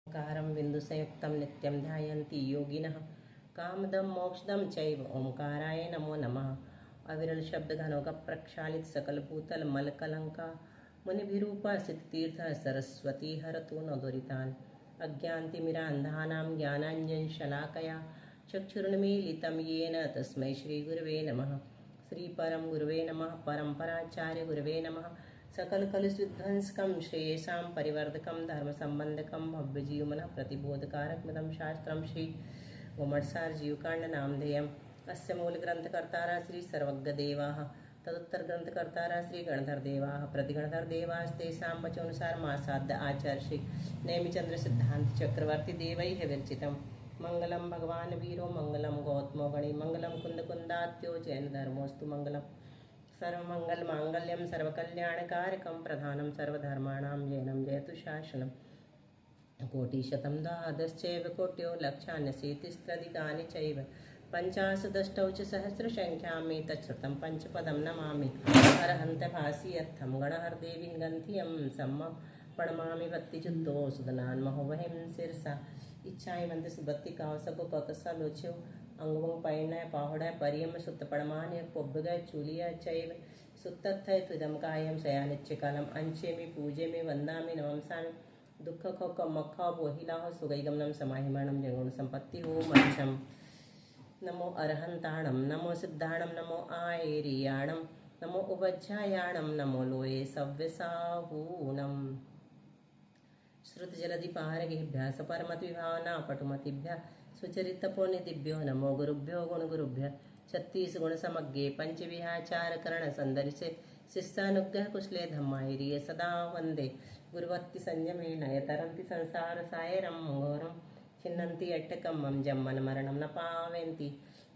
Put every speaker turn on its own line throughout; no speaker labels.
ओंकारं बिन्दुसंयुक्तं नित्यं ध्यायन्ति योगिनः कामदं मोक्षदं चैव ओंकाराय नमो नमः। अविरल शब्द घनों का प्रक्षालित सकल भूतल मल कलंका मुनिभिरूपासित तीर्थ सरस्वती हरतु न दुरितान् अज्ञानतिमिरान्धानां ज्ञानाञ्जन शलाकया चक्षुरुन्मीलितं येन तस्मै श्रीगुरवे नमः। श्रीपरं गुरुवे नमः। परम्पराचार्य गुरुवे नमः। सकल कलुषविध्वंसकं श्रेयसां परिवर्धकं धर्मसंबंधकं भव्यजीवमनः प्रतिबोधकारकमिदं शास्त्रं श्री उमरसार जीवकांड नामधेयम्। अस्य मूलग्रंथकर्तारः श्री सर्वज्ञदेवाः तदुत्तरग्रंथकर्तारः श्री गणधरदेवाः प्रतिगणधरदेवास्तेषां वचोनुसारमासाद्य आचार्य श्री नेमिचंद्र सिद्धांत चक्रवर्ती देवैः विरचितम्। मंगलम भगवान वीरो मंगलम गौतमो गणी मंगलम कुंद कुंदात्यो जैन धर्मोस्तु मंगलम सर्वमंगल मांगल्यम सर्वकल्याणकारकं प्रधानं सर्वधर्माणां जैनं जयतु शासनम्। कोटिशतं द्वादश्चैव कोट्यो लक्षान्यशीतिस्त्रदिकानि चैव पञ्चाशदष्टौ च सहस्रसङ्ख्यामि तच्छ्रुतं पंचपदं नमामि। अरहन्तभासीयर्थं गणहरदेवीं गन्धियं सम्मं प्रणमामि भक्तिजुद्धो सुदनान् महोवहिं शिरसा इच्छामन्त सुभक्ति कावसको ककसा लोच्यो अंगवंग पैणय पाहुडय परियम सुत्त पड़मान्य पोब्बगय चूलिया चैव सुत्तथय तुदम कायम सयानिच्यकालम अंचेमि पूजेमि वंदामि नमंसामि दुःख खोक मखा बोहिलाह सुगैगमनम समाहिमाणम जगुण संपत्ति हो मच्छम। नमो अरहंताणम नमो सिद्धाणम नमो आयेरियाणम नमो उपज्जायाणम नमो लोये सव्यसाहूणम। श्रुत जलधि पारगेभ्यः सपरमत विभावना पटुमतिभ्यः सुचरितपोनिधिभ्यो नमो गुरुभ्यो गुण गुरुभ्य छत्तीस गुण समज्ञे पंचविहाचार करण संदर्शे शिष्यानुग्रह कुशले धम्मायिरिय सदा वंदे गुरुवत्ति संयमेन यतरन्ति संसार सायरं घोरं छिन्नन्ति अट्टकम्मं जम्मन मरणं न पावयन्ति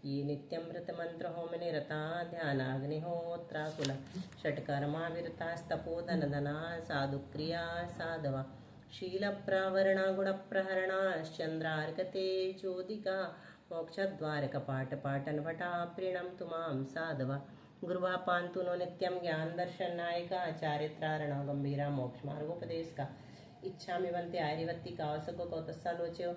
ये नित्यं व्रतमन्त्र होम निरता ध्यानाग्निहोत्राकुल षट्कर्मा विरतास्तपोधनधना साधुक्रिया साधवा शीलप्रावरणा गुणप्रहरणाश्चन्द्रार्कते चोदिका मोक्षद्वारकपाटपाटनभटा प्रीणन्तु मां साधवा गुरुवा पान्तु नो नित्यं ज्ञानदर्शननायिका चारित्रारणा गम्भीरा मोक्षमार्गोपदेशका इच्छामि वन्ते आर्यवत्ति कावसको कौतस्सालोच्यो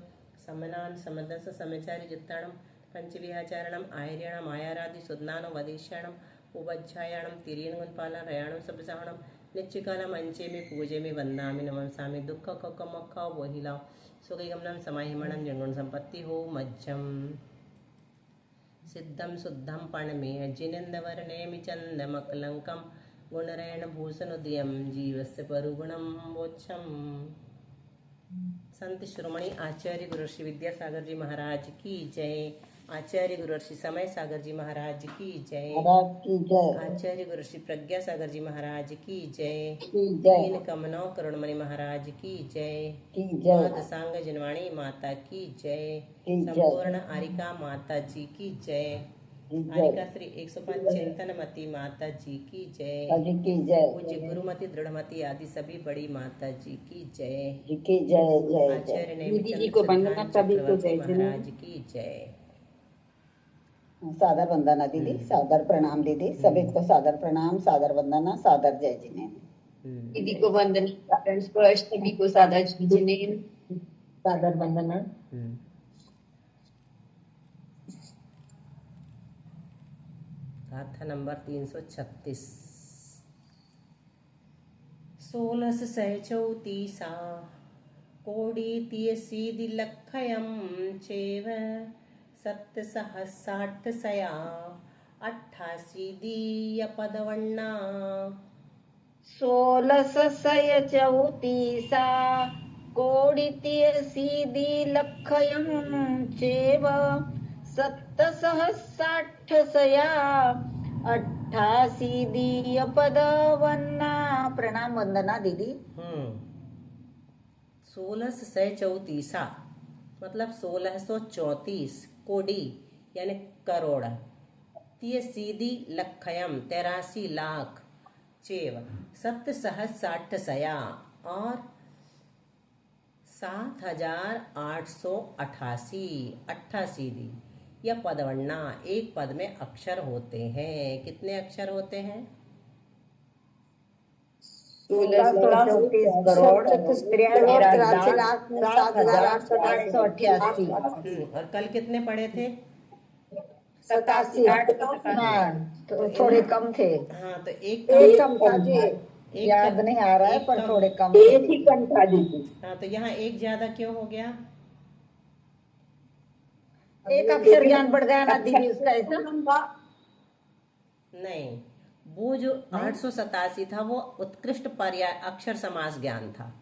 समनान् समदस समचारि जुत्ताणं पंचविहाचारणम् आयर्यणम् आयारादि सुदनानो वदेश्याणम् उपज्जायाणं तिरीन गुणपालन रयाणं सबसहणं नित्यकालम अंचेमि पूजेमि वंदामि नमंसामि दुःख खोक मखा बोहिलाव सुगैगमनं समाहिमणं जंगुण संपत्ति हो मज्जम। सिद्धं शुद्धं पणमे जिनेन्द्रवर्णेमि चन्दमकलङ्कं गुणरेण भूषणोदयं जीवस्य परुगुणं मोक्षम। संत शिरोमणि आचार्य गुरु श्री विद्यासागर जी महाराज की जय। आचार्य गुरु श्री समय सागर जी महाराज की जय। आचार्य गुरु श्री प्रज्ञा सागर जी महाराज की जय। दीन कमनो करुणमणि महाराज की जय। दशांग जनवाणी माता की जय। संपूर्ण आरिका माता जी की जय। आरिका श्री 105 चिंतनमती माता जी की जय। पूज्य गुरुमती दृढ़मती आदि सभी बड़ी माता जी की जय। आचार्य नेमिचंद्र चक्रवर्ती महाराज की जय।
सादर वंदना दीदी, सादर प्रणाम दीदी, सभी को सादर प्रणाम, सादर वंदना, सादर जय जिनेन्द्र।
दीदी को वंदन, सादर स्पर्श, सभी को सादर जिनेन्द्र, सादर वंदना।
गाथा नंबर 336। 1634 कोडी तीयसीदि लखयं चेव 760 अट्ठासी पदवण्णा
1634 कोडितीयसीदि लखयं चेव 760 अट्ठासी पदवन्ना। प्रणाम वंदना दीदी।
1634 मतलब 1634 कोडी यानी करोड़। तीयसीदि लखयम 83 लाख चेव 760 और 7888 दी यह पदवन्ना एक पद में अक्षर होते हैं। कितने अक्षर होते हैं?
16,34 करोड़ 63,07,888।
और कल कितने पढ़े थे?
87
हाँ, तो थोड़े कम थे।
हाँ, तो एक
एक कम था जी,
एक
याद
कम-
नहीं आ रहा है,
एक
पर
कम-
थोड़े कम
एक
थे।
ही कम था दीदी।
हाँ, तो यहाँ एक ज्यादा क्यों हो गया?
एक अक्षर ज्ञान बढ़ गया ना दीदी उसका, ऐसा
नहीं, वो जो 887 था वो उत्कृष्ट पर्याय अक्षर समास ज्ञान था।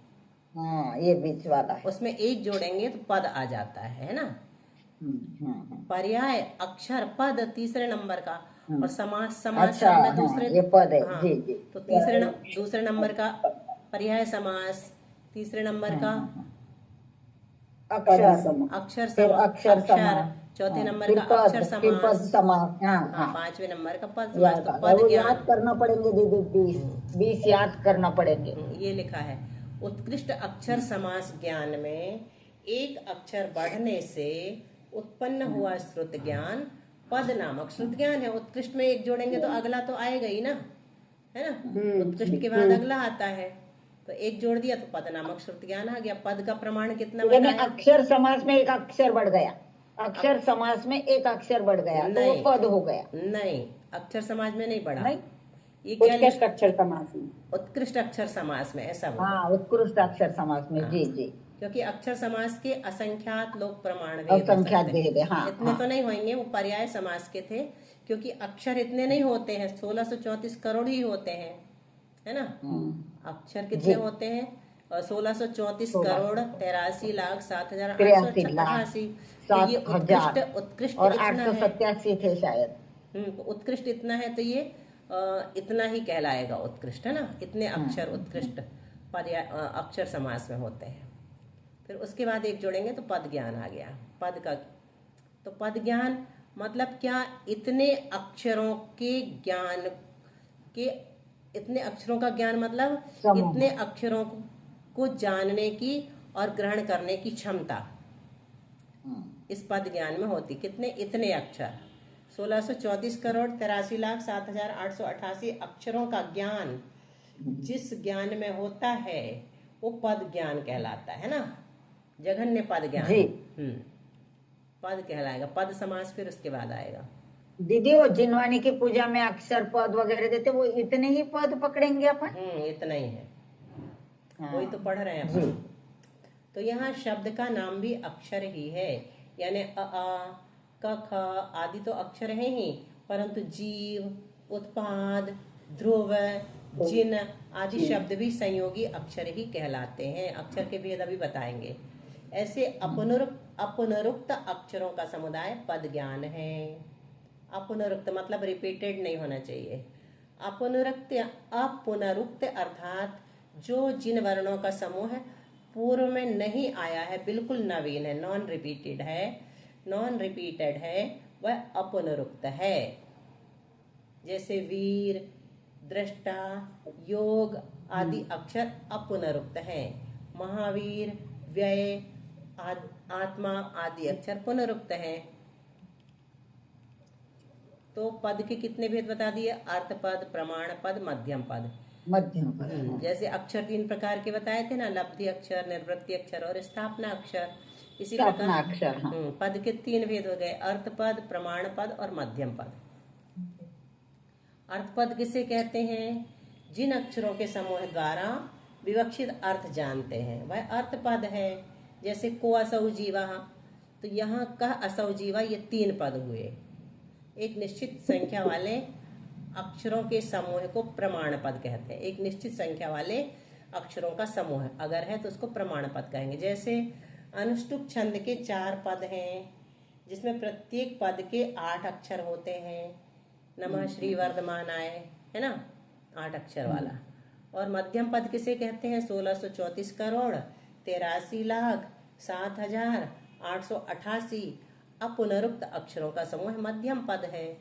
हाँ, ये बीच वाला है।
उसमें एक जोड़ेंगे तो पद आ जाता है ना।
हम्म।
पर्याय अक्षर पद तीसरे नंबर का, और समास
अच्छा,
सब में
हाँ,
दूसरे।
ये पद है।
हाँ,
जी जी।
तो दूसरे नंबर का पर्याय समास, तीसरे नंबर का
अक्षर
अक्षर
फिर
समास,
अक्षर समास,
चौथे
हाँ,
नंबर
फिर
का
पद,
अक्षर
फिर पद
समास,
समास। हाँ
हाँ,
हाँ,
पांचवें नंबर का पद समास।
याद
तो
आ गया।
पद
वो
ज्ञान
याद करना पड़ेंगे दीदी, 20 याद करना पड़ेंगे।
ये लिखा है। उत्कृष्ट अक्षर समास ज्ञान में एक अक्षर बढ़ने से उत्पन्न हुआ श्रुत ज्ञान पद नामक श्रुत ज्ञान है। उत्कृष्ट में एक जोड़ेंगे तो अगला तो आएगा ही ना, है ना। उत्कृष्ट के बाद अगला आता है, तो एक जोड़ दिया तो पद नामक श्रुत ज्ञान आ गया। पद का प्रमाण कितना
यानी
बताया?
अक्षर समास में एक अक्षर बढ़ गया, अक्षर समास में एक अक्षर बढ़ गया, तो वो
नहीं।
पद हो गया।
नहीं, अक्षर समाज में नहीं बढ़ा।
नहीं,
ये क्या
उत्कृष्ट अक्षर समास में।
उत्कृष्ट अक्षर समास में, ऐसा बोलो।
हाँ, उत्कृष्ट अक्षर समास में। जी जी।
क्योंकि अक्षर समास के असंख्यात लोग प्रमाण भेद हो
असंख्यात
सकते हैं।
भेद है, हाँ
इतने
हाँ।
तो नहीं होंगे, वो पर्याय समास के थे, क्योंकि अक्षर इतने नहीं होते हैं, 1634 करोड़ ही होते हैं, है ना। अक्षर कितने
जी।
होते हैं? 1634
16
करोड़ 83,07,888।
83,07,000
तो ये उत्कृष्ट
और
इतना है।
887 थे शायद।
तो उत्कृष्ट इतना है, तो ये इतना ही कहलाएगा उत्कृष्ट, है ना। इतने अक्षर उत्कृष्ट पर्याय अक्षर समास में होते हैं। फिर उसके बाद एक जोड़ेंगे तो पद ज्ञान आ गया। पद का तो पद ज्ञान मतलब क्या? इतने अक्षरों के ज्ञान के, इतने अक्षरों का ज्ञान मतलब
समूह।
इतने अक्षरों को जानने की और ग्रहण करने की क्षमता इस पद ज्ञान में होती। कितने? इतने अक्षर, 1634 करोड़ 83,07,888 अक्षरों का ज्ञान जिस ज्ञान में होता है वो पद ज्ञान कहलाता है ना। जघन्य पद ज्ञान।
जी।
पद कहलाएगा। पद समास फिर उसके बाद आएगा।
दीदी, वो जिनवानी की पूजा में अक्षर पद वगैरह देते, वो इतने ही पद पकड़ेंगे अपन?
इतना ही है।
हाँ।
वही तो पढ़ रहे हैं अपन। तो यहाँ शब्द का नाम भी अक्षर ही है, यानी अ आ, क ख आदि तो अक्षर है ही, परंतु जीव, उत्पाद, ध्रुव, जिन आदि शब्द भी संयोगी अक्षर ही कहलाते हैं। अक्षर के भेद अभी बताएंगे। ऐसे अपनुरुक्त अक्षरों का समुदाय पद ज्ञान है। अपनुरुक्त मतलब रिपीटेड नहीं होना चाहिए। अपनुरुक्त अर्थात जो जिन वर्णों का समूह पूर्व में नहीं आया है, बिल्कुल नवीन है, नॉन रिपीटेड है, वह अपनुरुक्त है। जैसे वीर, दृष्टा, योग आदि अक्षर अपनुरुक्त हैं। महावीर, व्यय, आत्मा आदि अक्षर पुनरुक्त हैं। तो पद के कितने भेद बता दिए? अर्थ पद, प्रमाण पद, मध्यम पद। जैसे अक्षर 3 प्रकार के बताए थे ना, लब्धि अक्षर, निर्वृत्ति अक्षर और स्थापना अक्षर। इसी प्रकार पद के 3 भेद हो गए, अर्थ पद, प्रमाण पद और मध्यम पद। अर्थ पद किसे कहते हैं? जिन अक्षरों के समूह द्वारा विवक्षित अर्थ जानते हैं वह अर्थ पद है। जैसे को असौ जीवा, तो यहाँ कह असौ जीवा, ये 3 पद हुए। एक निश्चित संख्या वाले अक्षरों के समूह को प्रमाण पद कहते हैं। एक निश्चित संख्या वाले अक्षरों का समूह अगर है तो उसको प्रमाण पद कहेंगे। जैसे अनुष्टुप छंद के 4 पद हैं, जिसमें प्रत्येक पद के 8 अक्षर होते हैं। नमः श्री वर्धमानाय, है ना, 8 अक्षर वाला। और मध्यम पद किसे कहते हैं? 1634 करोड़ 83,07,888 अपुनरुक्त अक्षरों का समूह मध्यम पद है।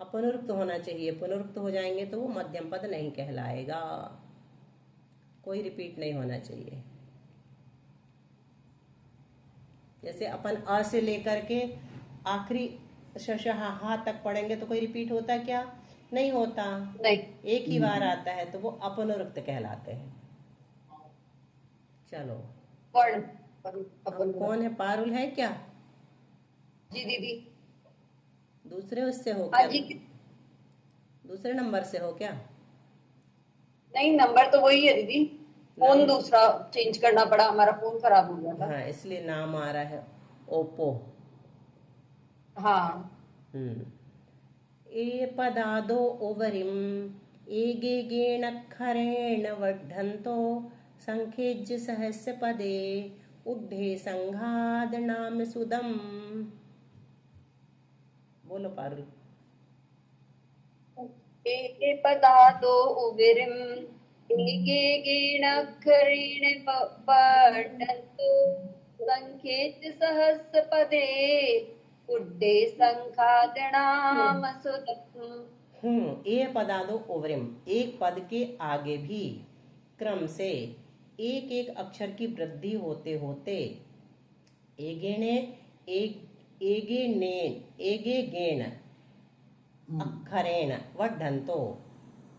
अपुनरुक्त होना चाहिए, पुनरुक्त हो जाएंगे तो वो मध्यम पद नहीं कहलाएगा। कोई रिपीट नहीं होना चाहिए। जैसे अपन अ से लेकर के आखिरी श हा तक पढ़ेंगे तो कोई रिपीट होता क्या? नहीं होता,
नहीं।
एक ही बार आता है तो वो अपनुरुक्त कहलाते हैं। चलो,
वर्ण
अब
अपन।
कौन है? पारुल है क्या?
जी दीदी।
दूसरे उससे हो
हाँ
क्या?
जी।
दूसरे नंबर से हो क्या?
नहीं, नंबर तो वही है दीदी। फोन
नाम,
दूसरा चेंज करना पड़ा, हमारा फोन खराब हो गया था।
हाँ इसलिए नाम आ रहा है ओप्पो।
हाँ।
ए पदादो उवरिम एगेगेणक्षरेण वड्ढन्तो संखेज्य सहस्य पदे उड्ढे संघाद नाम सुदम। बोलो पारुल।
एके पदादो उविरिम एके गीणक्षरेण पठन्तु संख्येच सहस्रपदे उड्डे संखागणाम सुदम्।
ए पदादो उवरिम, एक पद के आगे भी क्रम से एक एक अक्षर की वृद्धि होते होते एगेणे एगे गेण अक्षरेण वड्ढन्तो,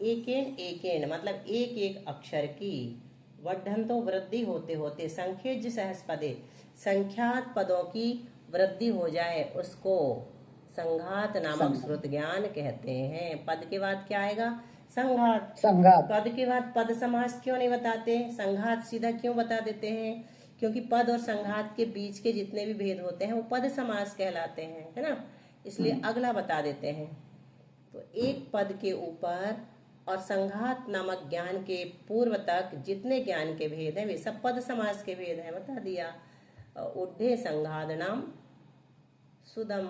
एकेन एकेन मतलब एक एक अक्षर की वड्ढन्तो वृद्धि होते होते संख्यज सहस्पदे संख्यात पदों की वृद्धि हो जाए उसको संघात नामक श्रुत ज्ञान कहते हैं। पद के बाद क्या आएगा? संघात।
संघात।
पद के बाद पद समास क्यों नहीं बताते? संघात सीधा क्यों बता देते हैं? क्योंकि पद और संघात के बीच के जितने भी भेद होते हैं वो पद समास कहलाते हैं, है ना, इसलिए अगला बता देते हैं। तो एक पद के ऊपर और संघात नामक ज्ञान के पूर्व तक जितने ज्ञान के भेद हैं वे सब पद समास के भेद हैं, बता दिया। उड्ढे संघात नाम सुदम,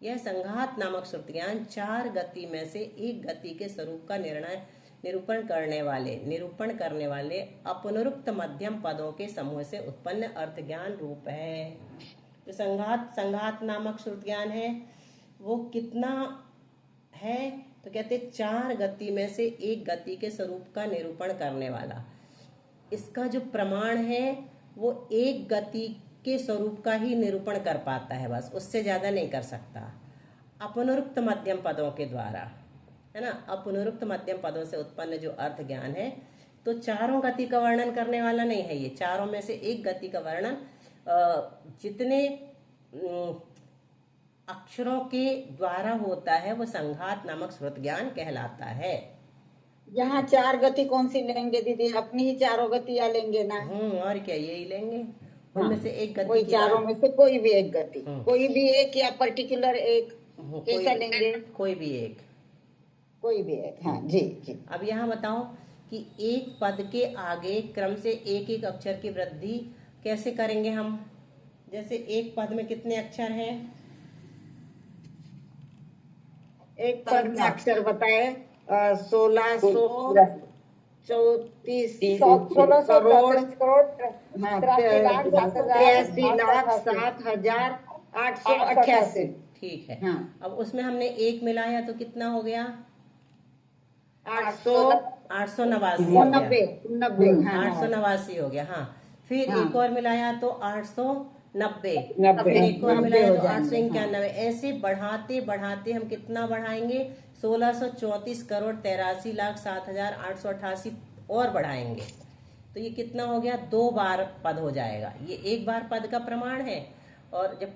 यह संघात नामक श्रुत ज्ञान चार गति में से एक गति के स्वरूप का निरूपण करने वाले अपनुरुक्त मध्यम पदों के समूह से उत्पन्न अर्थ ज्ञान रूप है। जो संघात नामक श्रुत ज्ञान है वो कितना है? तो कहते चार गति में से एक गति के स्वरूप का निरूपण करने वाला। इसका जो प्रमाण है वो एक गति के स्वरूप का ही निरूपण कर पाता है, बस उससे ज्यादा नहीं कर सकता, अपनुरुक्त मध्यम पदों के द्वारा, है ना। अपनुरुक्त मध्यम पदों से उत्पन्न जो अर्थ ज्ञान है तो चारों गति का वर्णन करने वाला नहीं है ये। चारों में से एक गति का वर्णन जितने अक्षरों के द्वारा होता है वो संघात नामक श्रुत ज्ञान कहलाता है।
यहाँ चार गति कौन सी लेंगे दीदी? अपनी ही चारों गतियां लेंगे ना?
और क्या, यही लेंगे। उनमें से एक गति
कोई चारों में से कोई भी एक गति, कोई भी एक या पर्टिकुलर एक, कैसा लेंगे?
कोई भी एक।
कोई भी एक, हाँ जी जी।
अब यहाँ बताओ कि एक पद के आगे क्रम से एक एक अक्षर की वृद्धि कैसे करेंगे हम? जैसे एक पद में कितने अक्षर हैं?
एक पद में अक्षर बताए 1634 करोड़ 83,07,888।
ठीक है।
हाँ।
अब उसमें हमने एक मिलाया तो कितना हो गया? 889 हो गया। हाँ, फिर एक और मिलाया तो 890, फिर एक और मिलाया तो 891। ऐसे बढ़ाते बढ़ाते हम कितना बढ़ाएंगे? 1634 करोड़ 83,07,888 और बढ़ाएंगे तो ये कितना हो गया? 2 बार पद हो जाएगा। ये एक बार पद का प्रमाण है और जब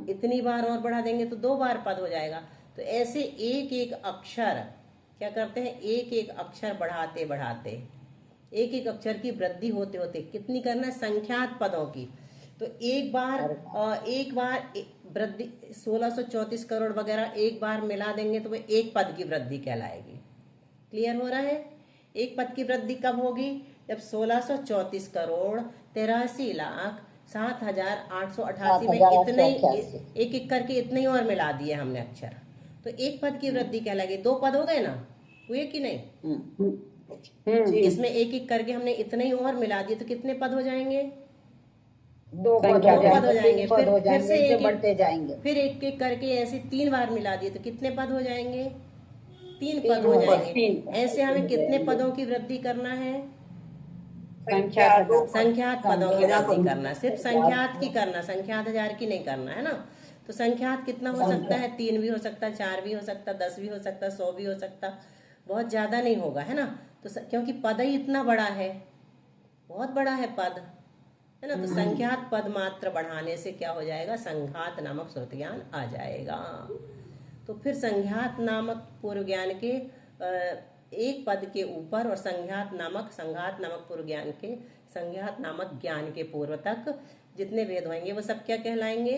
इतनी बार और बढ़ा देंगे तो 2 बार पद हो जाएगा। तो ऐसे एक एक अक्षर क्या करते हैं? एक एक अक्षर बढ़ाते बढ़ाते एक एक अक्षर की वृद्धि होते होते कितनी करना है? संख्यात पदों की। तो एक बार वृद्धि 1634 करोड़ वगैरह एक बार मिला देंगे तो वो एक पद की वृद्धि कहलाएगी। क्लियर हो रहा है? एक पद की वृद्धि कब होगी? जब 1634 करोड़ 83,07,888 में इतने एक एक करके इतने ही और मिला दिए हमने अक्षर, तो एक पद की वृद्धि कहलाएगी। 2 पद हो गए ना, हुए कि नहीं? इसमें एक एक करके हमने इतने ही और मिला दिए तो कितने पद हो जाएंगे?
2 पद हो जाएंगे।
फिर से एक
बढ़ते जाएंगे।
फिर एक एक करके ऐसे 3 बार मिला दिए तो कितने पद हो जाएंगे? 3 पद हो जाएंगे। ऐसे हमें कितने पदों की वृद्धि करना है? संख्यात पदों की वृद्धि करना, सिर्फ संख्यात की करना, संख्यात हजार की नहीं करना, है ना। तो संख्यात कितना हो सकता है? 3 भी हो सकता, 4 भी हो सकता, 10 भी हो सकता, 100 भी हो सकता, बहुत ज्यादा नहीं होगा, है ना। तो क्योंकि पद ही इतना बड़ा है, बहुत बड़ा है पद, है ना। तो संख्यात पद मात्र बढ़ाने से क्या हो जाएगा? संघात नामक श्रुत ज्ञान आ जाएगा। तो फिर संघात नामक पूर्व ज्ञान के एक पद के ऊपर और संघात नामक पूर्व ज्ञान के संघात नामक ज्ञान के पूर्व तक जितने वेद होंगे वो सब क्या कहलाएंगे?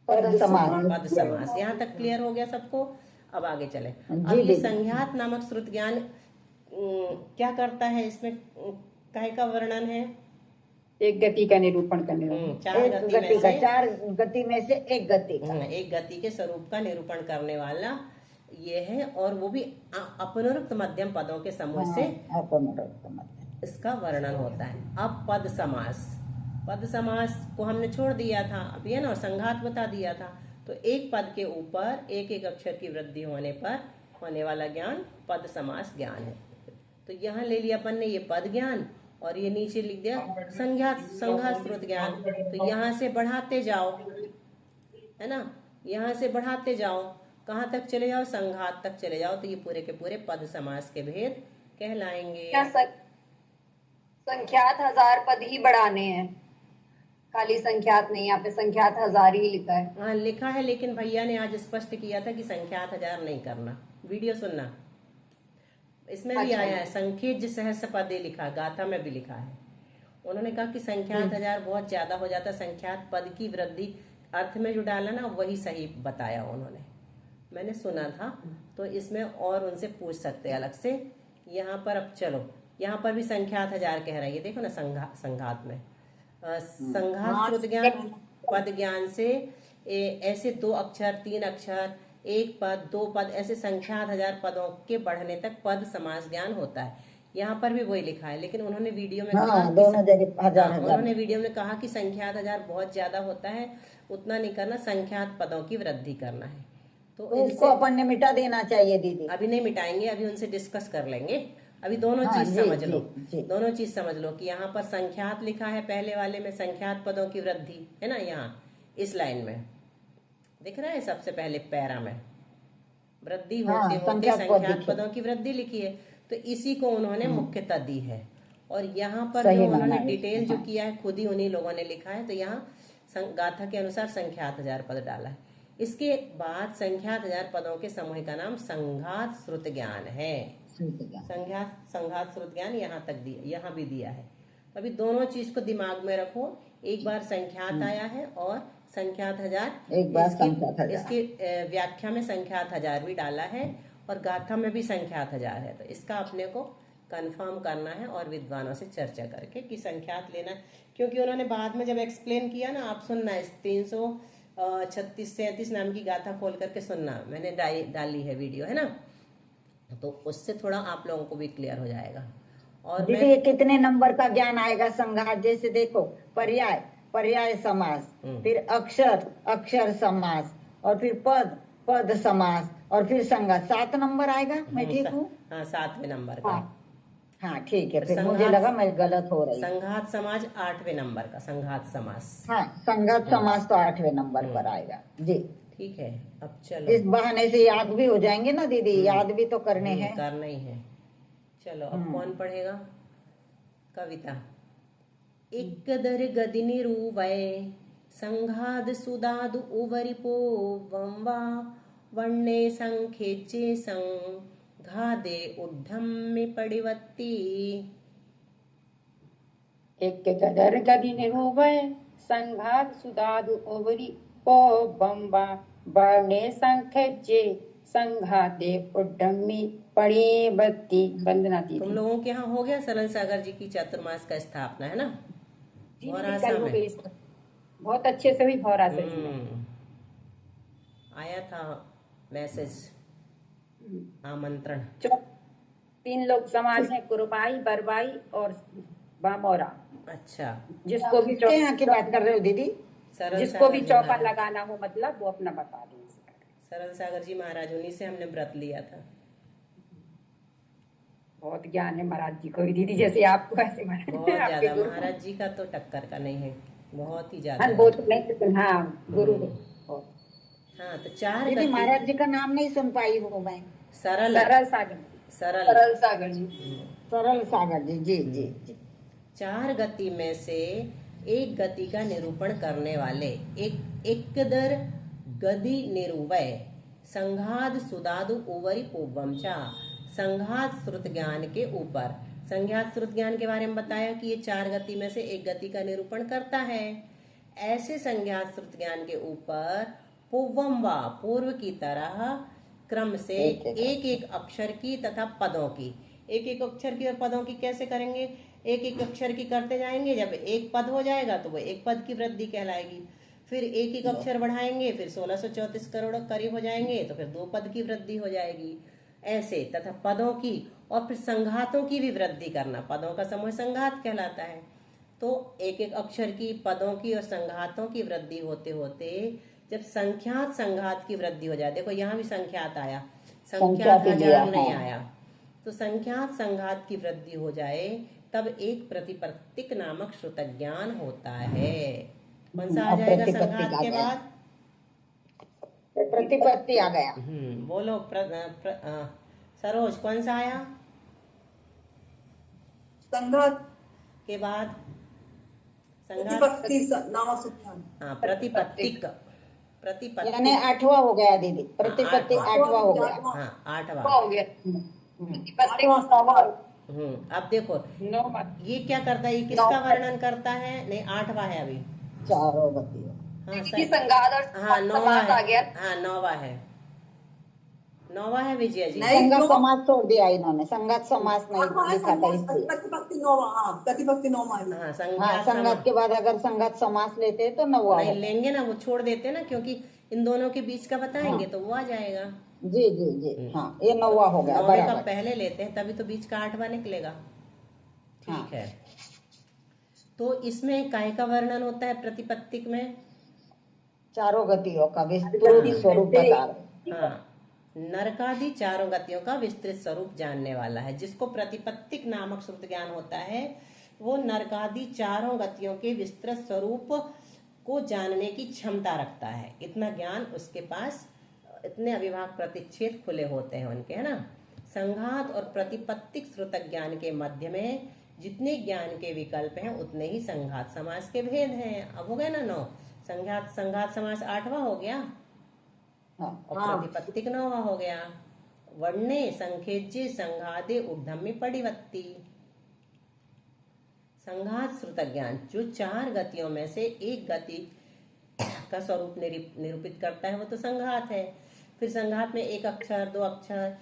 पद समास।
पद समास। यहाँ तक क्लियर हो गया सबको? अब आगे चले। अब
जी
ये
दीदी।
संघात नामक श्रुत ज्ञान क्या करता है? इसमें काहे का वर्णन है?
एक गति का निरूपण करने वाला।
चार
एक
गति
गति
में
का,
से
4 गति में से एक गति का।
एक गति के स्वरूप का निरूपण करने वाला ये है, और वो भी अपनुक्त मध्यम पदों के समूह से इसका वर्णन होता है। अब पद समास को हमने छोड़ दिया था अभी, है ना, और संघात बता दिया था। तो एक पद के ऊपर एक एक अक्षर की वृद्धि होने पर होने वाला ज्ञान पद समास ज्ञान है। तो यहाँ ले लिया अपन ने ये पद ज्ञान, और ये नीचे लिख दिया संघात श्रुत ज्ञान। तो यहाँ से बढ़ाते जाओ, है ना, यहाँ से बढ़ाते जाओ, कहाँ तक चले जाओ? संघात तक चले जाओ। तो ये पूरे के पूरे पद समास के भेद कहलाएंगे।
क्या संख्यात 1000 पद ही बढ़ाने हैं, खाली संख्यात नहीं, यहाँ पे संख्यात 1000 ही लिखा है।
हाँ लिखा है, लेकिन भैया ने आज स्पष्ट किया था कि संख्यात 1000 नहीं करना। वीडियो सुनना, इसमें भी आया है संखेज सहस्र पदे लिखा, गाथा में भी लिखा है। उन्होंने कहा कि संख्यात 1000 बहुत ज्यादा हो जाता, संख्यात पद की वृद्धि अर्थ में जो डाला ना वही सही बताया उन्होंने, मैंने सुना था। तो इसमें और उनसे पूछ सकते हैं अलग से। यहाँ पर अब चलो, यहाँ पर भी संख्यात 1000 कह रहा है, ये देखो ना संघात में संघात श्रुत ज्ञान पद ज्ञान से ऐसे 2 अक्षर 3 अक्षर 1 पद 2 पद ऐसे संख्यात 1000 पदों के बढ़ने तक पद समास ज्ञान होता है। यहाँ पर भी वही लिखा है, लेकिन उन्होंने वीडियो में कहा उन्होंने वीडियो में कहा कि संख्यात 1000 बहुत ज्यादा होता है, उतना नहीं करना, संख्यात पदों की वृद्धि करना है।
तो इसको अपन ने मिटा देना चाहिए दीदी।
अभी नहीं मिटाएंगे, अभी उनसे डिस्कस कर लेंगे। अभी दोनों चीज समझ लो, दोनों चीज समझ लो कि यहाँ पर संख्यात लिखा है, पहले वाले में संख्यात पदों की वृद्धि है ना, यहाँ इस लाइन में दिख रहा है, सबसे पहले पैरा में वृद्धि होते होते संख्यात पदों की वृद्धि लिखी है। तो इसी को उन्होंने मुख्यता दी है, और यहाँ पर जो उन्होंने डिटेल जो किया है खुद ही उन्हीं लोगों ने लिखा है। तो यहाँ गाथा के अनुसार संख्यात 1000 पद डाला है। इसके बाद संख्यात 1000 पदों के समूह का नाम संघात श्रुत ज्ञान है। संघात श्रुत ज्ञान यहाँ तक दिया, यहाँ भी दिया है। अभी दोनों चीज को दिमाग में रखो, एक बार संख्यात आया है और संख्यात 1000,
एक बार
इसकी व्याख्या में संख्यात 1000 भी डाला है, और गाथा में भी संख्यात 1000 है। तो इसका अपने को कंफर्म करना है और विद्वानों से चर्चा करके कि संख्यात लेना, क्योंकि उन्होंने बाद में जब एक्सप्लेन किया ना, आप सुनना, इस 336-37 नाम की गाथा खोल करके सुनना, मैंने डाली है वीडियो, है ना, तो उससे थोड़ा आप लोगों को भी क्लियर हो जाएगा। और
दीदी कितने नंबर का ज्ञान आएगा संघात? जैसे देखो, पर्याय समास, फिर अक्षर समास, और फिर पद समास, और फिर संघात, 7 नंबर आएगा। मैं ठीक हूँ?
हाँ 7वें नंबर का।
हाँ ठीक है, फिर मुझे लगा मैं गलत हो रही।
संघात समाज 8वें नंबर का, संघात समास।
हाँ संघात समास तो 8वें नंबर पर आएगा जी।
ठीक है, अब चलो,
इस बहाने से याद भी हो जाएंगे ना दीदी, याद भी तो करने हैं।
करना ही है। चलो अब कौन पढ़ेगा कविता? इक्कदर गदिनी रूवय संघाद सुदादु उवरिपो वंवा वन्ने संखेचे संघादे उड्ढम्मि पडिवत्ति।
इक्कदर गदिनी रूवय संघाद सुदादु उवरिपो वंवा वन्ने संखेचे संघादे उड्डम्मि पड़ी बत्ती। वंदना दी।
तुम लोगों के यहाँ हो गया सरल सागर जी की चातुर्मास का स्थापना, है ना?
बहुत अच्छे से हुई भौरा से
आया था मैसेज, आमंत्रण।
3 लोग समाज हैं, कुरबाई, बरबाई और बामोरा।
अच्छा,
जिसको भी
यहाँ की बात कर रहे हो दीदी?
जिसको भी चौपा लगाना हो, मतलब वो अपना बता दें।
सरल सागर जी महाराज, उन्हीं से हमने व्रत लिया था।
बहुत ज्ञान है महाराज जी को भी दीदी, जैसे आपको ऐसे
बहुत ज्यादा। महाराज जी का तो टक्कर का नहीं है, बहुत ही ज्यादा।
वो तो नहीं, हाँ गुरु
हाँ, तो चार
दीदी
गति।
महाराज जी का नाम नहीं सुन पाई हूँ मैं।
सरल
सरल सागर,
सरल
सरल सागर जी।
सरल सागर जी, जी जी जी।
चार गति में से एक गति का निरूपण करने वाले एक एकदर गति निरूवय संघात सुदादु उवरी पूर्वम चा। संघात श्रुत ज्ञान के ऊपर, संघात श्रुत ज्ञान के बारे में बताया कि ये चार गति में से एक गति का निरूपण करता है। ऐसे संज्ञात श्रुत ज्ञान के ऊपर पूर्वम व पूर्व की तरह क्रम से एक एक अक्षर की तथा पदों की, एक एक अक्षर की और पदों की कैसे करेंगे? एक एक अक्षर की करते जाएंगे, जब एक पद हो जाएगा तो वो एक पद की वृद्धि कहलाएगी। फिर एक एक अक्षर बढ़ाएंगे, फिर 1634 करोड़ करीब हो जाएंगे तो फिर दो पद की वृद्धि हो जाएगी। ऐसे तथा पदों की और फिर संघातों की भी वृद्धि करना, पदों का समूह संघात कहलाता है। तो एक एक अक्षर की, पदों की और संघातों की वृद्धि होते होते जब संख्यात संघात की वृद्धि हो जाए, देखो यहाँ भी संख्यात आया, संख्यात हजार नहीं आया, तो संख्यात संघात की वृद्धि हो जाए तब एक प्रतिपत्तिक नामक श्रुत ज्ञान होता है। कौन सा आ जाएगा संघात के बाद?
प्रतिपत्ति आ गया।
बोलो सरोज, कौन सा आया
संघात
के बाद?
प्रतिपत्ति नामक श्रुत ज्ञान।
हाँ, प्रतिपत्तिक,
यानी 8वां हो गया दीदी, प्रतिपत्ति 8वां हो गया।
हाँ, 8वां
हो गया। प्रतिपत्ति
अब देखो ये क्या करता है, ये किसका वर्णन करता है? नहीं, 8वां है अभी।
चारों गति।
हाँ,
संघात और
हाँ, 9वां
समास आ
है।
गया।
हाँ, 9वां है, 9वां है विजय जी।
संघात समास छोड़ दिया इन्होंने, संघात समास नहीं लिखा था इसलिए।
प्रतिपत्ति 9वां, हाँ प्रतिपत्ति 9वां।
हाँ,
हाँ, संघात के बाद अगर संघात समास लेते तो 9वां
नहीं लेंगे ना, वो छोड़ देते ना, क्योंकि इन दोनों के बीच का बताएंगे तो वो आ जाएगा।
जी जी जी। हाँ, ये 9वां हो गया,
9वें का
बराबर।
पहले लेते हैं तभी तो बीच का 8वां निकलेगा। ठीक है, तो इसमें काय का वर्णन होता है प्रतिपत्तिक में?
चारों गतियों का विस्तृत स्वरूप बता रहे।
हाँ, नरकादि चारों गतियों का विस्तृत स्वरूप जानने वाला है। जिसको प्रतिपत्तिक नामक श्रुत ज्ञान होता है वो नरकादि चारों गतियों के विस्तृत स्वरूप को जानने की क्षमता रखता है। इतना ज्ञान उसके पास, इतने अविभाग प्रतिच्छेद खुले होते हैं उनके, है ना। संघात और प्रतिपत्तिक श्रुत ज्ञान के मध्य में जितने ज्ञान के विकल्प हैं उतने ही संघात समास के भेद हैं। अब हो गए ना 9। संघात समास 8वां हो गया और प्रतिपत्तिक 9वां हो गया। वर्णे संखेज्य संघादे ऊर्ध्वमी पडिवत्ति। संघात श्रुत ज्ञान जो चार गतियों में से एक गति का स्वरूप निरूपित करता है वो तो संघात है। फिर संघात में एक अक्षर, दो अक्षर,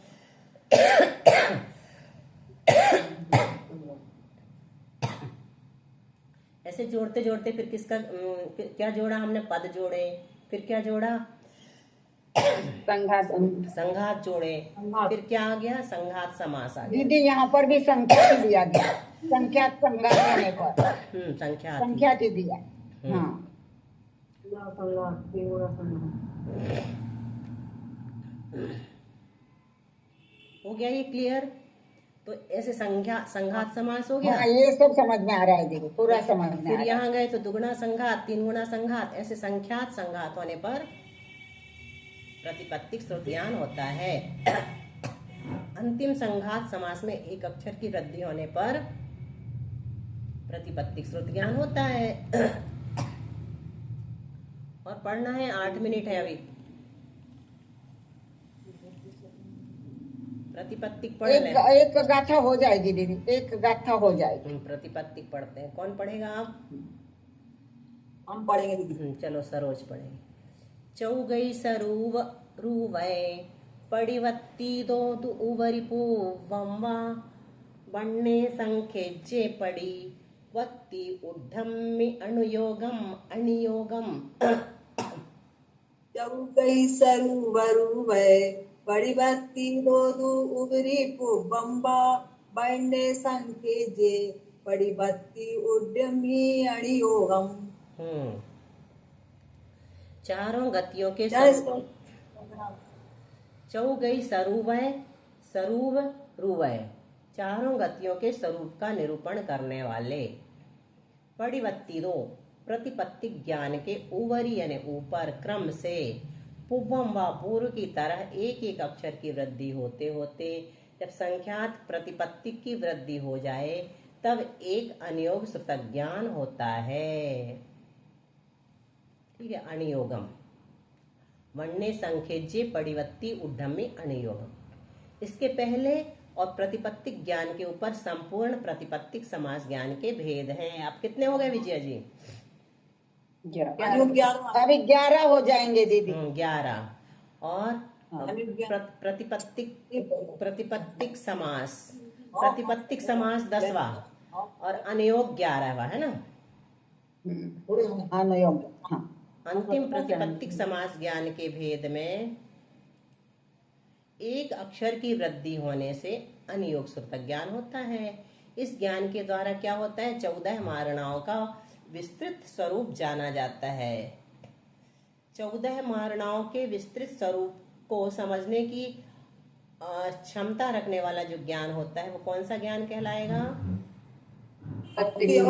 ऐसे जोड़ते जोड़ते फिर किसका क्या जोड़ा हमने? पद जोड़े, फिर क्या जोड़ा? संघात जोड़े, फिर क्या आ गया? संघात समास आ गया।
दीदी यहाँ पर भी संख्या ही दिया गया, संख्यात संघात होने पर संख्या ही दिया। हाँ,
हो गया ये क्लियर? तो ऐसे संघात समास हो गया।
हाँ, ये सब समझ में आ रहा है दीदी, पूरा समझ में।
फिर यहाँ गए तो दुगुना संघात, तीन गुना संघात, ऐसे संख्यात संघात होने पर प्रतिपत्तिक श्रुत ज्ञान होता है। अंतिम संघात समास में एक अक्षर की वृद्धि होने पर प्रतिपत्तिक श्रुत ज्ञान होता है। और पढ़ना है, 8 मिनट है अभी। प्रतिपत्तिक पढ़ लें।
एक गाथा हो जाएगी दीदी, एक गाथा हो जाएगी।
प्रतिपत्तिक पढ़ते हैं। कौन पढ़ेगा? आप?
हम पढ़ेंगे दीदी।
चलो सरोज पढ़ेंगे। चौगई सरूव रूवय पडिवत्ति दो उवरी पूवम्वा बन्ने संखेज्जे पड़ी वत्ति उद्धम्मि अणुयोगम अनियोगम।
चौगई सरूवरूवय पडिवत्ति दोदु उवरी पूवम्वा बन्ने संखेज्जे पडिवत्ति उद्धम्मि अनियोगम।
चारों गतियों के चौगई सरूवय सरूव रूवय, चारों गतियों के स्वरूप का निरूपण करने वाले। पडिवत्ति दो, प्रतिपत्तिक ज्ञान के ऊवरी यानी ऊपर क्रम से पूर्वम व पूर्व की तरह एक एक अक्षर की वृद्धि होते होते जब संख्यात प्रतिपत्तिक की वृद्धि हो जाए तब एक अनियोग श्रुतक ज्ञान होता है। ठीक है, अनियोगम वर्णे संखेज्ये पड़िवत्ति उड्डम्य अनियोगम। इसके पहले और प्रतिपत्तिक ज्ञान के ऊपर संपूर्ण प्रतिपत्तिक समास ज्ञान के भेद हैं। आप कितने हो गए विजया जी?
अनुयोग ज्ञान
अभी 11 हो जाएंगे दीदी।
11। और
अनुयोग ज्ञान
प्रतिपत्तिक समास 10वां और अनियोग 11वां है ना।
अनुयोग, हाँ।
अंतिम प्रतिपत्तिक समास ज्ञान के भेद में एक अक्षर की वृद्धि होने से अनियोग श्रुतक ज्ञान होता है। इस ज्ञान के द्वारा क्या होता है? 14 मारणाओं का विस्तृत स्वरूप जाना जाता है। 14 मारणाओं के विस्तृत स्वरूप को समझने की क्षमता रखने वाला जो ज्ञान होता है वो कौन सा ज्ञान कहलाएगा?
अनुयोग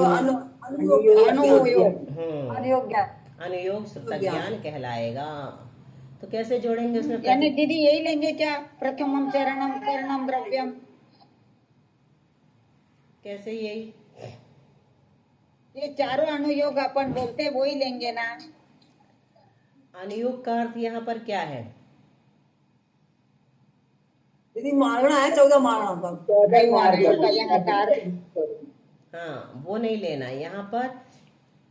ज्ञान,
अनुयोग श्रुतक ज्ञान कहलाएगा। तो कैसे जोड़ेंगे उसमें?
यानी दीदी यही लेंगे क्या? प्रथमम चरणम करणम द्रव्यम,
कैसे? यही
ये चारों अनुयोग अपन बोलते हैं वही लेंगे ना।
अनुयोग का अर्थ यहाँ पर क्या है?
दीदी मारना है, 14 मारना होता।
14 मार्ग का यहाँ का अर्थ,
हाँ, वो नहीं लेना। यहाँ पर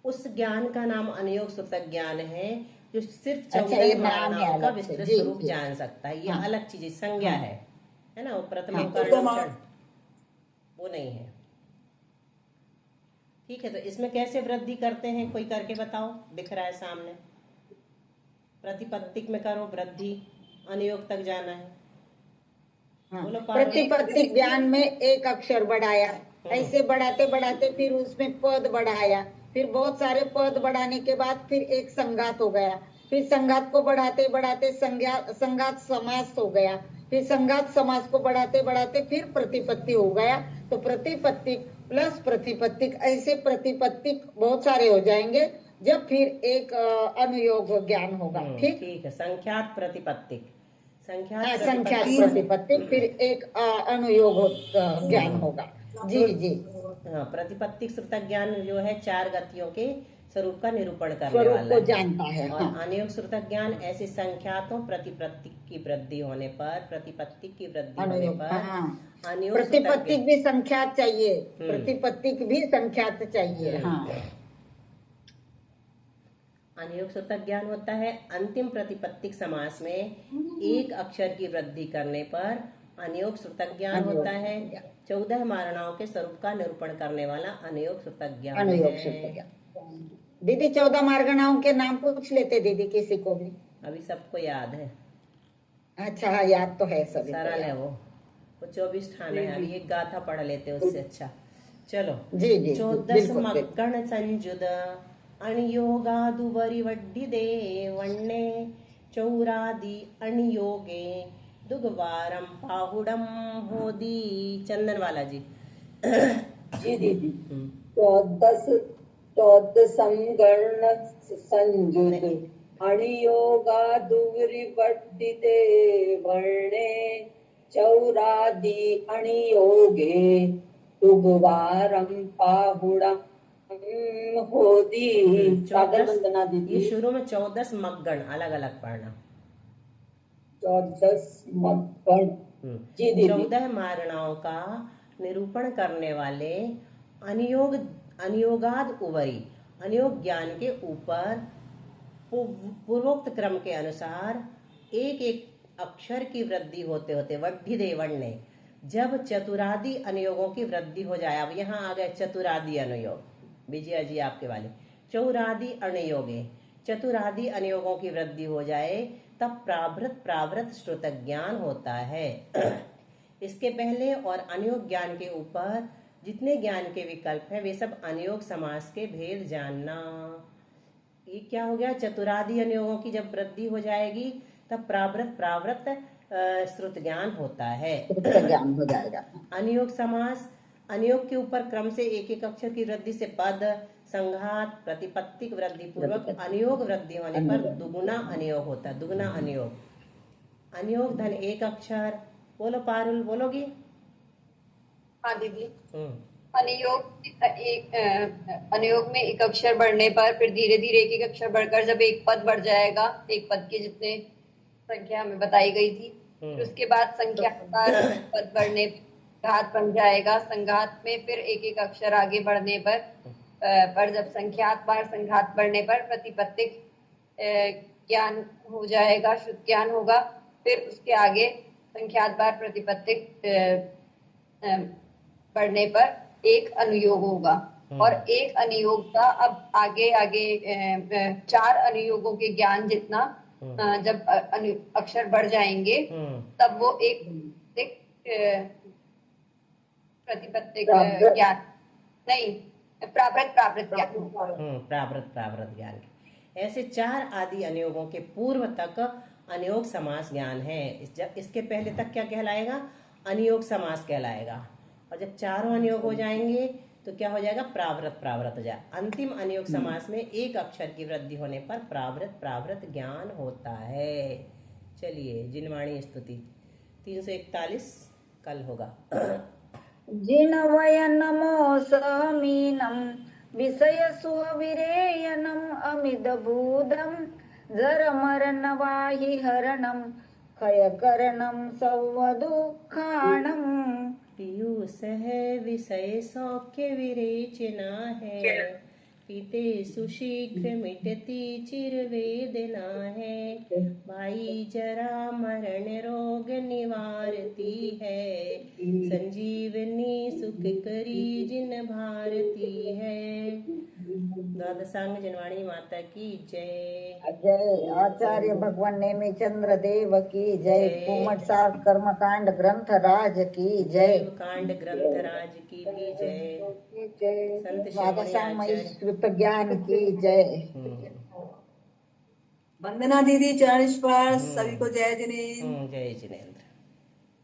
उस ज्ञान का नाम अनियोग श्रुतक ज्ञान है जो सिर्फ
अच्छा,
14
ये नाम है
मारणाओं का
अलग से।
विस्तृत
जी,
स्वरूप
जी।
जान सकता है। ये
हाँ।
अलग चीज संज्ञा है ना। वो प्रथम
हाँ।
करणम चरण वो नहीं है। ठीक है, तो इसमें कैसे वृद्धि करते हैं? कोई करके बताओ, दिख रहा है सामने। प्रतिपत्तिक में करो वृद्धि, अनियोग तक जाना है।
हाँ।
बोलो पार्वती।
प्रतिपत्तिक ज्ञान में एक अक्षर बढ़ाया, ऐसे बढ़ाते बढ़ाते फिर उसमें पद बढ़ाया, फिर बहुत सारे पद बढ़ाने के बाद फिर एक संघात हो गया, फिर संघात को बढ़ाते बढ़ाते संघात समास हो गया, फिर संघात समास को बढ़ाते बढ़ाते फिर प्रतिपत्ति हो गया। तो प्रतिपत्तिक प्लस प्रतिपत्तिक, ऐसे प्रतिपत्तिक बहुत सारे हो जाएंगे जब फिर एक अनुयोग ज्ञान होगा। ठीक,
ठीक है। संख्यात प्रतिपत्तिक, संख्यात
संख्या प्रतिपत्तिक, फिर एक अनुयोग ज्ञान होगा। जी जी।
हाँ, प्रतिपत्तिक श्रुतक ज्ञान जो है 4 गतियों के स्वरूप का निरूपण करने
स्वरूप
वाला
को
है।
जानता है।
और
हाँ।
अनियोग श्रुतक ज्ञान ऐसे संख्यातों प्रतिपत्तिक की वृद्धि होने पर, प्रतिपत्तिक की वृद्धि होने
अनुयोग,
पर
हाँ।
अनियोग श्रुतक
प्रतिपत्तिक भी संख्यात चाहिए,
हम्म।
प्रतिपत्तिक भी संख्यात चाहिए। हाँ।
अनियोग श्रुतक ज्ञान होता है अंतिम प्रतिपत्तिक समास में एक अक्षर की वृद्धि करने पर अनियोग श्रुतक ज्ञान होता है। 14 मारणाओं के स्वरूप का निरूपण करने वाला अनियोग श्रुतक ज्ञान
अनुयोग
है।
श्रुतक ज्ञान। दीदी 14 मार्गणाओं के नाम पूछ लेते दीदी किसी को भी।
अभी सबको याद है,
अच्छा, हाँ, याद तो है सभी को।
सरल है वो 24 ठाना है। अभी एक गाथा पढ़ लेते उससे अच्छा। चलो,
जी जी,
14
बिल्कुल।
मग्गण संजुद अणियोगादुवरि वड्डिदे वण्णे चौरादि अणियोगे दुगवारम पाहुडम होदी। चंदन वाला जी।
जी दीदी। 14 संगण संजुद अणियोगा दुवरि वड्डिते वर्णे चौरादि अणियोगे दुगवारम पाहुडम होदी। सागर वंदना
ये
दीदी।
शुरू में 14 मग्गण अलग अलग पढ़ना।
14 मग्गण। जी दीदी।
14 मारणाओं का निरूपण करने वाले अनियोगाद उवरी, अनियोग ज्ञान के ऊपर पूर्वोक्त क्रम के अनुसार एक एक अक्षर की वृद्धि होते होते वड्ढिदे वण्णे, जब चतुरादि अनुयोगों की वृद्धि हो जाए। अब यहाँ आ गए चतुरादि अनुयोग, विजया जी आपके वाले। चौरादि अणयोगे, चतुरादि अनुयोगों की वृद्धि हो जाए तब प्रावृत श्रुतक ज्ञान होता है। इसके पहले और अनुयोग ज्ञान के ऊपर जितने ज्ञान के विकल्प हैं वे सब अनुयोग समास के भेद जानना। ये क्या हो गया? चतुरादि अनुयोगों की जब वृद्धि हो जाएगी तब प्रावृत श्रुत ज्ञान होता है,
ज्ञान हो जाएगा।
अनुयोग समास, अनुयोग के ऊपर क्रम से एक एक अक्षर की वृद्धि से पद, संघात प्रतिपत्तिक वृद्धि पूर्वक अनियोग वृद्धि होने पर दुगुना अनियोग होता है। दुगुना अनियोग। अनियोग धन एक अक्षर। बोलो पारुल, बोलोगी?
हाँ दीदी। अनियोग में एक अक्षर बढ़ने पर फिर धीरे धीरे एक एक अक्षर बढ़कर जब एक पद बढ़ जाएगा, एक पद की जितने संख्या हमें बताई गई थी, फिर उसके बाद संख्या पद बढ़ने संघात बन जाएगा। संघात में फिर एक एक अक्षर आगे बढ़ने पर जब संख्यात बार संघात बढ़ने पर प्रतिपत्तिक ज्ञान हो जाएगा, शुद्ध ज्ञान होगा। फिर उसके आगे संख्यात बार प्रतिपत्तिक बढ़ने पर एक अनुयोग होगा। और एक अनुयोग का अब आगे आगे 4 अनुयोगों के ज्ञान जितना जब अक्षर बढ़ जाएंगे तब वो एक प्रतिपत्तिक ज्ञान नहीं, प्रावृत ज्ञान।
प्रावृत ज्ञान। ऐसे 4 आदि अनुयोगों के पूर्व तक अनियोग समास ज्ञान है। जब इसके पहले तक क्या कहलाएगा? अनियोग समास कहलाएगा। और जब चारों अनियोग हो जाएंगे तो क्या हो जाएगा? प्रावृत हो जाए। अंतिम अनियोग समास में एक अक्षर की वृद्धि होने पर प्रावृत ज्ञान होता है। चलिए जिनवाणी स्तुति 341 कल होगा।
जिनवयनमो समीनं विषयसुविरेयनम् अमिदभूदं जरमरनवाहि हरणं क्षयकरणं सौवदुःखाणम्।
पीयूष है विषय सौख्य विरेचना है, पीते सुशीघ्र मिटती चिरवेदना है। भाई जरा मरण रोग निवारती है, संजीवनी सुख करी जिन भारती है। द्वादशांग जनवाणी माता की जय।
जय। आचार्य भगवान नेमी चंद्र देव की जय। कुमट सार कर्मकांड ग्रंथ राज की जय।
कांड ग्रंथ राज की भी जय। संत
द्वादशांग ज्ञान की जय।
वंदना दीदी, चरण स्पर्श। सभी को जय जिनेन्द्र।
जय जिनेन्द्र।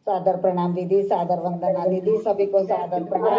सादर प्रणाम दीदी, सादर वंदना दीदी, सभी को सादर प्रणाम।